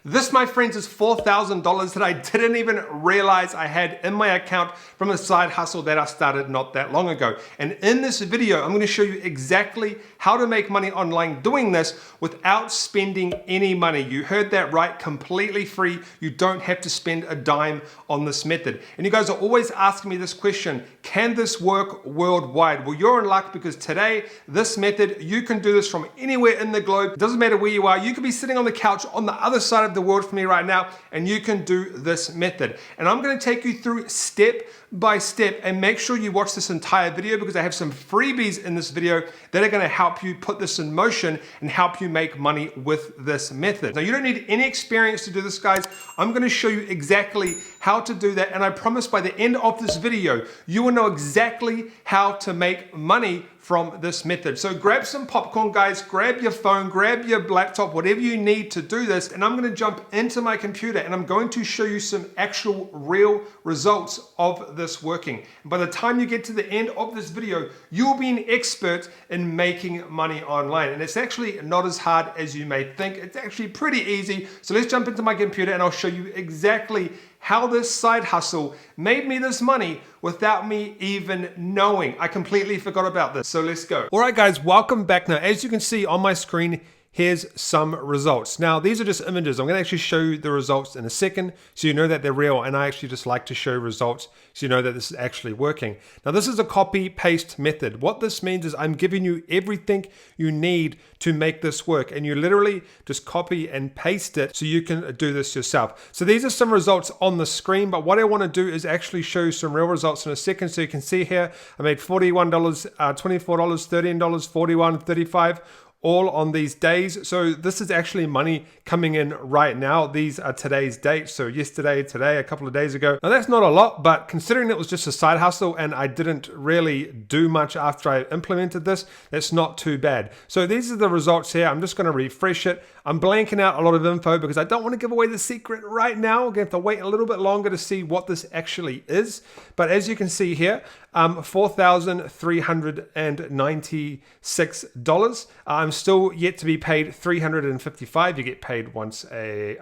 This, my friends, is $4,000 that I didn't even realize I had in my account from a side hustle that I started not that long ago. And in this video, I'm going to show you exactly how to make money online doing this without spending any money. You heard that right, completely free. You don't have to spend a dime on this method. And you guys are always asking me this question, can this work worldwide? Well, you're in luck because today, this method, you can do this from anywhere in the globe. It doesn't matter where you are. You could be sitting on the couch on the other side of the world for me right now, and you can do this method. And I'm going to take you through step by step, and make sure you watch this entire video because I have some freebies in this video that are going to help you put this in motion and help you make money with this method. Now, you don't need any experience to do this, guys. I'm going to show you exactly how to do that, and I promise by the end of this video, you will know exactly how to make money from this method. So grab some popcorn, guys, grab your phone, grab your laptop, whatever you need to do this, and I'm going to jump into my computer and I'm going to show you some actual real results of this working. And by the time you get to the end of this video, you'll be an expert in making money online. And it's actually not as hard as you may think. It's actually pretty easy. So let's jump into my computer and I'll show you exactly how this side hustle made me this money without me even knowing. I completely forgot about this. So let's go. All right, guys, welcome back. Now, as you can see on my screen, here's some results. Now, these are just images. I'm going to actually show you the results in a second so you know that they're real, and I actually just like to show results so you know that this is actually working. Now, this is a copy-paste method. What this means is I'm giving you everything you need to make this work, and you literally just copy and paste it so you can do this yourself. So these are some results on the screen, but what I want to do is actually show you some real results in a second. So you can see here, I made $41, $24, $13, $41, $35, all on these days. So this is actually money coming in right now. These are today's dates. So yesterday, today, a couple of days ago. Now that's not a lot, but considering it was just a side hustle and I didn't really do much after I implemented this, that's not too bad. So these are the results here. I'm just going to refresh it. I'm blanking out a lot of info because I don't want to give away the secret right now. We're going to have to wait a little bit longer to see what this actually is. But as you can see here, $4,396. I'm still yet to be paid $355. You get paid once a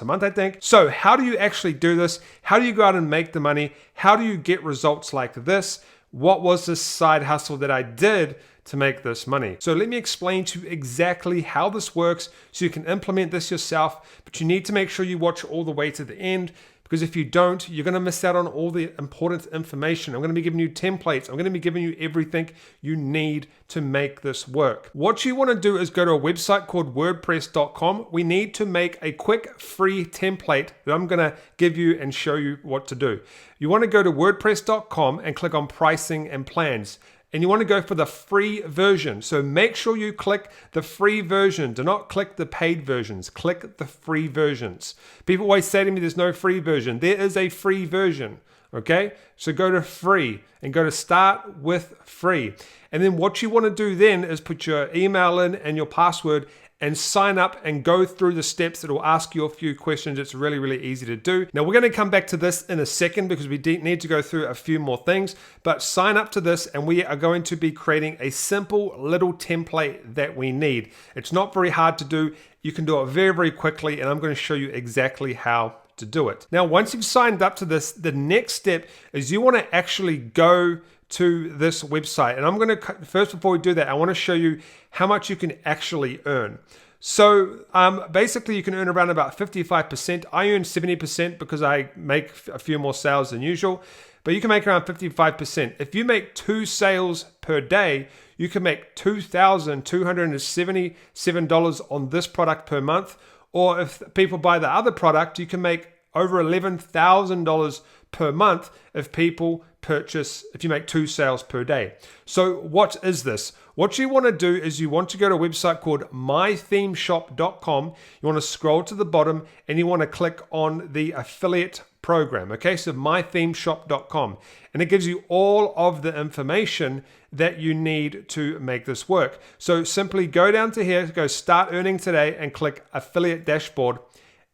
month, I think. So how do you actually do this? How do you go out and make the money? How do you get results like this? What was this side hustle that I did to make this money? So let me explain to you exactly how this works so you can implement this yourself, but you need to make sure you watch all the way to the end, because if you don't, you're going to miss out on all the important information. I'm going to be giving you templates. I'm going to be giving you everything you need to make this work. What you want to do is go to a website called WordPress.com. We need to make a quick free template that I'm going to give you and show you what to do. You want to go to WordPress.com and click on pricing and plans. And you want to go for the free version. So make sure you click the free version. Do not click the paid versions. Click the free versions. People always say to me, there's no free version. There is a free version. Okay? So go to free and go to start with free. And then what you want to do then is put your email in and your password and sign up and go through the steps. It will ask you a few questions. It's really, really easy to do. Now, we're going to come back to this in a second because we need to go through a few more things, but sign up to this and we are going to be creating a simple little template that we need. It's not very hard to do. You can do it very, very quickly, and I'm going to show you exactly how to do it. Now, once you've signed up to this, the next step is you want to actually go to this website. And I'm going to, first before we do that, I want to show you how much you can actually earn. So basically you can earn around about 55%. I earn 70% because I make a few more sales than usual, but you can make around 55%. If you make 2 sales per day, you can make $2,277 on this product per month. Or if people buy the other product, you can make over $11,000 per month if people purchase, if you make 2 sales per day. So what is this? What you want to do is you want to go to a website called mythemeshop.com. You want to scroll to the bottom and you want to click on the affiliate program. Okay, so mythemeshop.com. And it gives you all of the information that you need to make this work. So simply go down to here, go start earning today and click affiliate dashboard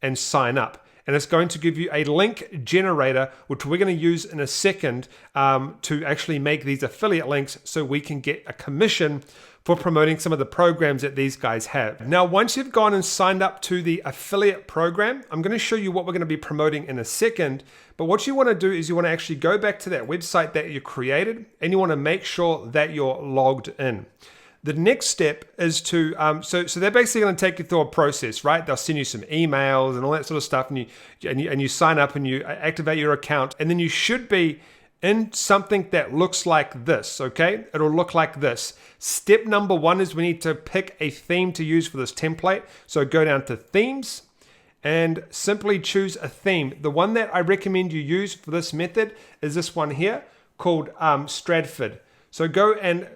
and sign up. And it's going to give you a link generator, which we're going to use in a second to actually make these affiliate links so we can get a commission for promoting some of the programs that these guys have. Now, once you've gone and signed up to the affiliate program, I'm going to show you what we're going to be promoting in a second. But what you want to do is you want to actually go back to that website that you created, and you want to make sure that you're logged in. The next step is to, so they're basically going to take you through a process, right? They'll send you some emails and all that sort of stuff, and you sign up and you activate your account, and then you should be in something that looks like this, okay? It'll look like this. Step number 1 is we need to pick a theme to use for this template. So go down to themes and simply choose a theme. The one that I recommend you use for this method is this one here called Stratford. So go and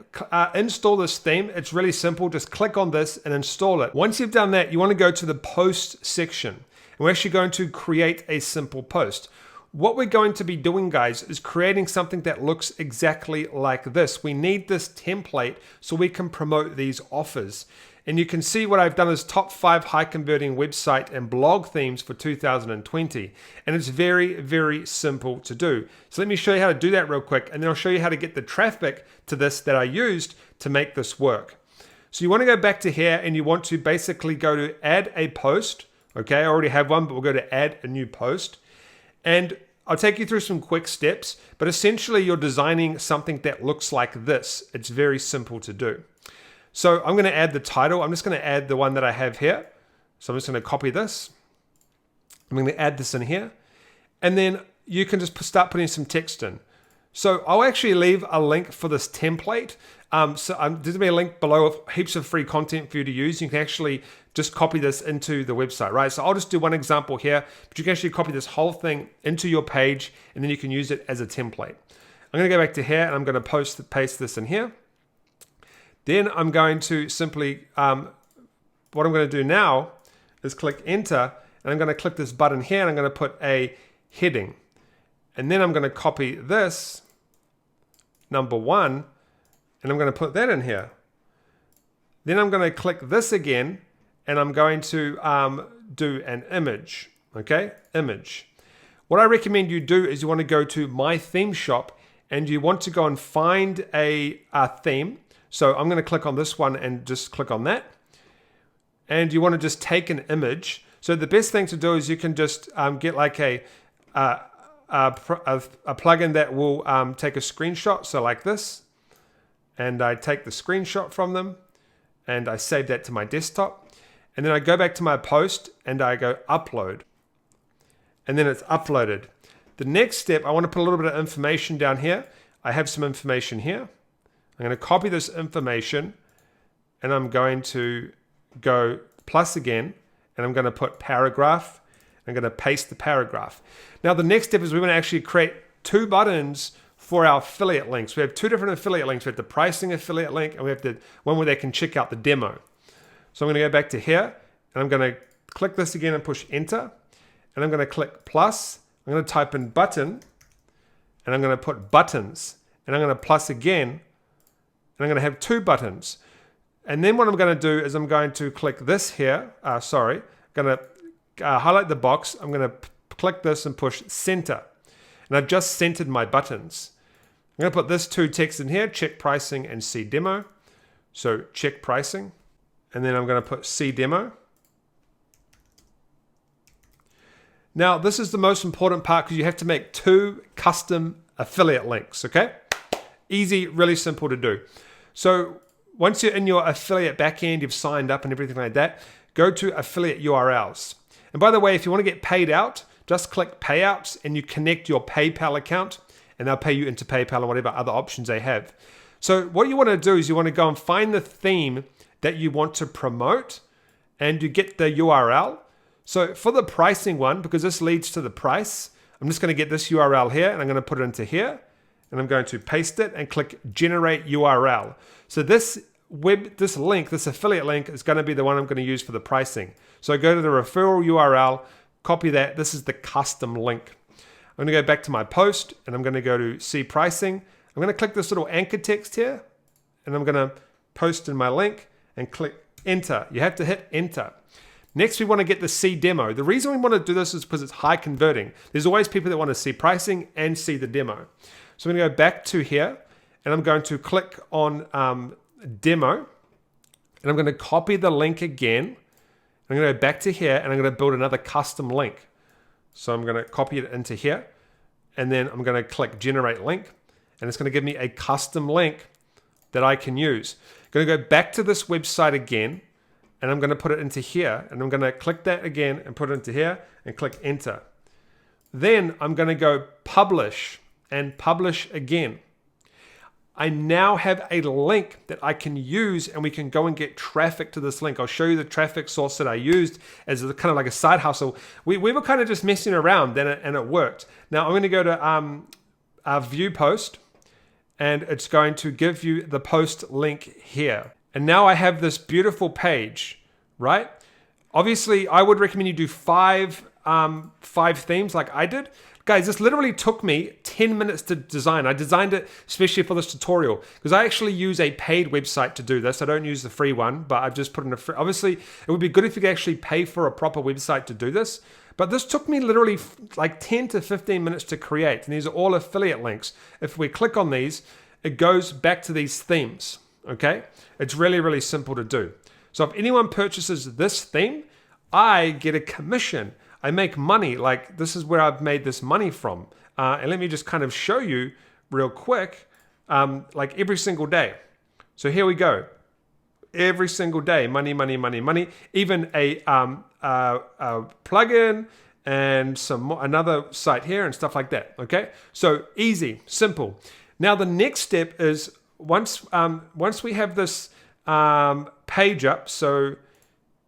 install this theme. It's really simple. Just click on this and install it. Once you've done that, you want to go to the post section. And we're actually going to create a simple post. What we're going to be doing, guys, is creating something that looks exactly like this. We need this template so we can promote these offers. And you can see what I've done is top 5 high converting website and blog themes for 2020. And it's very, very simple to do. So let me show you how to do that real quick. And then I'll show you how to get the traffic to this that I used to make this work. So you want to go back to here and you want to basically go to add a post. Okay, I already have one, but we'll go to add a new post. And I'll take you through some quick steps, but essentially you're designing something that looks like this. It's very simple to do. So I'm going to add the title. I'm just going to add the one that I have here. So I'm just going to copy this. I'm going to add this in here. And then you can just start putting some text in. So I'll actually leave a link for this template. There's going to be a link below of heaps of free content for you to use. You can actually just copy this into the website, right? So I'll just do one example here, but you can actually copy this whole thing into your page and then you can use it as a template. I'm going to go back to here and I'm going to paste this in here. Then I'm going to simply, what I'm going to do now is click enter and I'm going to click this button here and I'm going to put a heading. And then I'm going to copy this, number 1, and I'm going to put that in here. Then I'm going to click this again and I'm going to do an image, okay? Image. What I recommend you do is you want to go to My Theme Shop and you want to go and find a theme. So I'm going to click on this one and just click on that. And you want to just take an image. So the best thing to do is you can just get like a plugin that will take a screenshot. So like this. And I take the screenshot from them and I save that to my desktop. And then I go back to my post and I go upload. And then it's uploaded. The next step, I want to put a little bit of information down here. I have some information here. I'm going to copy this information and I'm going to go plus again and I'm going to put paragraph. I'm going to paste the paragraph. Now the next step is we want to actually create 2 buttons for our affiliate links. We have 2 different affiliate links. We have the pricing affiliate link and we have the one where they can check out the demo. So I'm going to go back to here and I'm going to click this again and push enter. And I'm going to click plus. I'm going to type in button and I'm going to put buttons. And I'm going to plus again and I'm going to have 2 buttons. And then what I'm going to do is I'm going to click this here. I'm going to highlight the box. I'm going to click this and push center. And I've just centered my buttons. I'm going to put this 2 text in here, check pricing and see demo. So check pricing. And then I'm going to put see demo. Now this is the most important part because you have to make 2 custom affiliate links, okay? Easy, really simple to do. So once you're in your affiliate backend, you've signed up and everything like that, go to affiliate URLs. And by the way, if you want to get paid out, just click payouts and you connect your PayPal account and they'll pay you into PayPal or whatever other options they have. So what you want to do is you want to go and find the theme that you want to promote and you get the URL. So for the pricing one, because this leads to the price, I'm just going to get this URL here and I'm going to put it into here and I'm going to paste it and click generate URL. So this link, this affiliate link is going to be the one I'm going to use for the pricing. So go to the referral URL, copy that. This is the custom link. I'm going to go back to my post and I'm going to go to see pricing. I'm going to click this little anchor text here and I'm going to post in my link and click enter. You have to hit enter. Next, we want to get the see demo. The reason we want to do this is because it's high converting. There's always people that want to see pricing and see the demo. So I'm going to go back to here and I'm going to click on demo. and I'm going to copy the link again. I'm going to go back to here and I'm going to build another custom link. So I'm going to copy it into here and then I'm going to click generate link and it's going to give me a custom link that I can use. I'm going to go back to this website again and I'm going to put it into here and I'm going to click that again and put it into here and click enter. Then I'm going to go publish and publish again. I now have a link that I can use and we can go and get traffic to this link. I'll show you the traffic source that I used as a, kind of like a side hustle. We were kind of just messing around and it worked. Now I'm going to go to view post and it's going to give you the post link here. And now I have this beautiful page, right? Obviously, I would recommend you do five themes like I did. Guys, this literally took me 10 minutes to design. I designed it especially for this tutorial because I actually use a paid website to do this. I don't use the free one, but I've just put in a free. Obviously, it would be good if you could actually pay for a proper website to do this. But this took me literally like 10 to 15 minutes to create. And these are all affiliate links. If we click on these, it goes back to these themes, okay? It's really, really simple to do. So if anyone purchases this theme, I get a commission. I make money. Like this is where I've made this money from. And let me just kind of show you real quick, like every single day. So here we go. Every single day, money, money, money, money. Even a plugin and another site here and stuff like that. Okay, so easy, simple. Now the next step is once we have this page up. So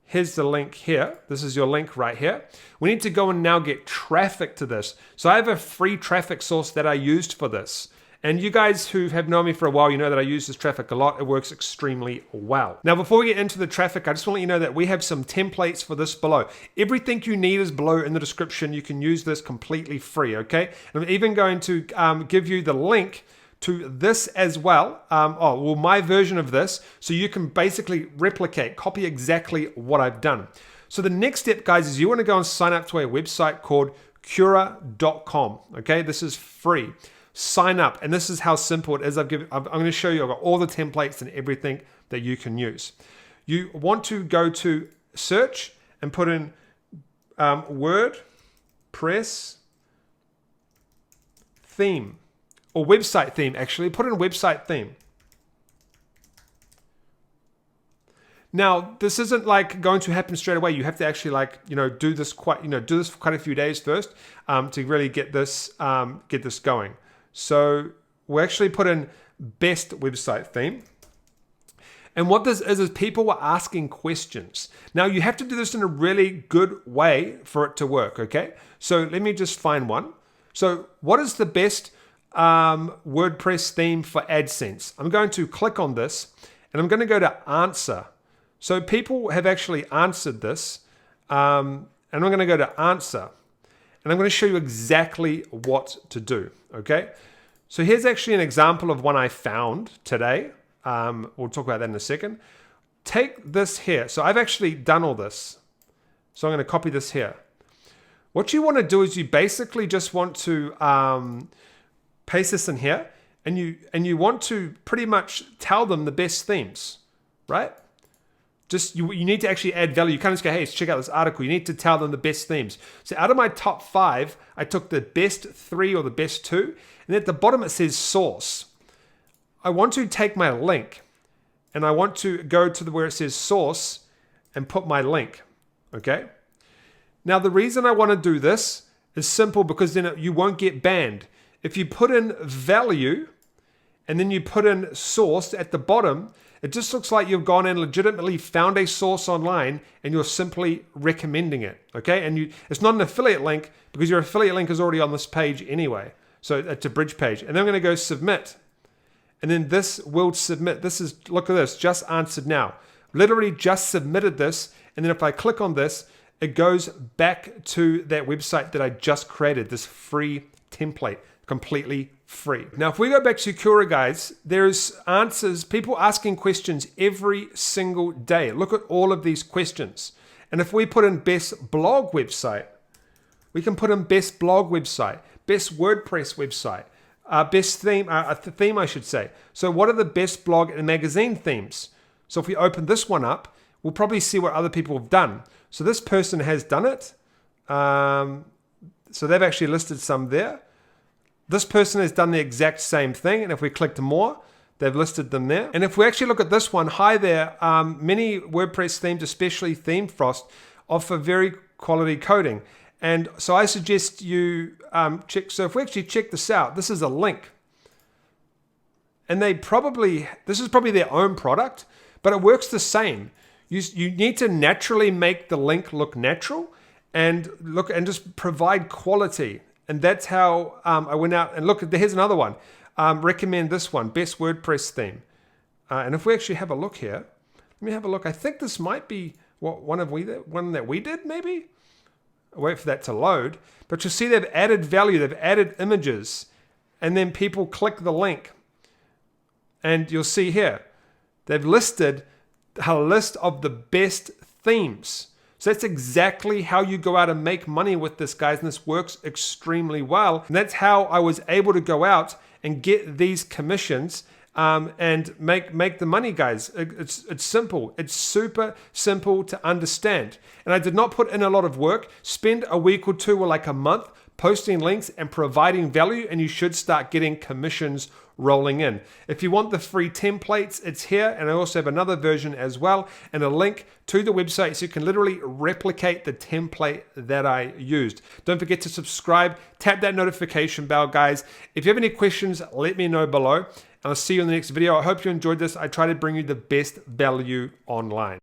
here's the link here. This is your link right here. We need to go and now get traffic to this. So I have a free traffic source that I used for this. And you guys who have known me for a while, you know that I use this traffic a lot. It works extremely well. Now, before we get into the traffic, I just want to let you know that we have some templates for this below. Everything you need is below in the description. You can use this completely free, okay? And I'm even going to give you the link to this as well. My version of this, so you can basically replicate, copy exactly what I've done. So the next step, guys, is you want to go and sign up to a website called Cura.com. Okay, this is free. Sign up, and this is how simple it is. I'm going to show you. I've got all the templates and everything that you can use. You want to go to search and put in WordPress theme or website theme. Actually, put in website theme. Now, this isn't like going to happen straight away. You have to actually do this for quite a few days first to really get this going. So we actually put in best website theme. And what this is people were asking questions. Now you have to do this in a really good way for it to work, okay? So let me just find one. So what is the best WordPress theme for AdSense? I'm going to click on this and I'm going to go to answer. So people have actually answered this. And I'm going to go to answer. And I'm going to show you exactly what to do, okay? So here's actually an example of one I found today. We'll talk about that in a second. Take this here. So I've actually done all this. So I'm going to copy this here. What you want to do is you basically just want to paste this in here. And you want to pretty much tell them the best themes, right? Just you need to actually add value. You can't just go, hey, check out this article. You need to tell them the best themes. So out of my top 5, I took the best 3 or the best 2. And at the bottom it says source. I want to take my link and I want to go to where it says source and put my link. Okay. Now the reason I want to do this is simple because then you won't get banned. If you put in value and then you put in source at the bottom, it just looks like you've gone and legitimately found a source online and you're simply recommending it, okay? And it's not an affiliate link because your affiliate link is already on this page anyway. So it's a bridge page. And then I'm going to go submit. And then this will submit. Look at this, just answered now. Literally just submitted this. And then if I click on this, it goes back to that website that I just created, this free template, completely free. Now, if we go back to Cura, guys, there's answers, people asking questions every single day. Look at all of these questions. And if we put in best blog website, we can put in best blog website, best WordPress website, best theme, theme I should say. So what are the best blog and magazine themes? So if we open this one up, we'll probably see what other people have done. So this person has done it. So they've actually listed some there. This person has done the exact same thing. And if we click more, they've listed them there. And if we actually look at this one, hi there, many WordPress themes, especially ThemeFrost, offer very quality coding. And so I suggest you check. So if we actually check this out, this is a link. And this is probably their own product, but it works the same. You need to naturally make the link look natural and just provide quality. And that's how I went out and look. Here's another one. Recommend this one, best WordPress theme. And if we actually have a look here, let me have a look. I think this might be one that we did, maybe. I'll wait for that to load. But you'll see they've added value. They've added images, and then people click the link, and you'll see here they've listed a list of the best themes. So that's exactly how you go out and make money with this, guys, and this works extremely well. And that's how I was able to go out and get these commissions and make the money, guys. It's simple. It's super simple to understand. And I did not put in a lot of work. Spend a week or two or like a month posting links and providing value, and you should start getting commissions rolling in. If you want the free templates, it's here, and I also have another version as well, and a link to the website so you can literally replicate the template that I used. Don't forget to subscribe, tap that notification bell, guys. If you have any questions, let me know below, and I'll see you in the next video. I hope you enjoyed this. I try to bring you the best value online.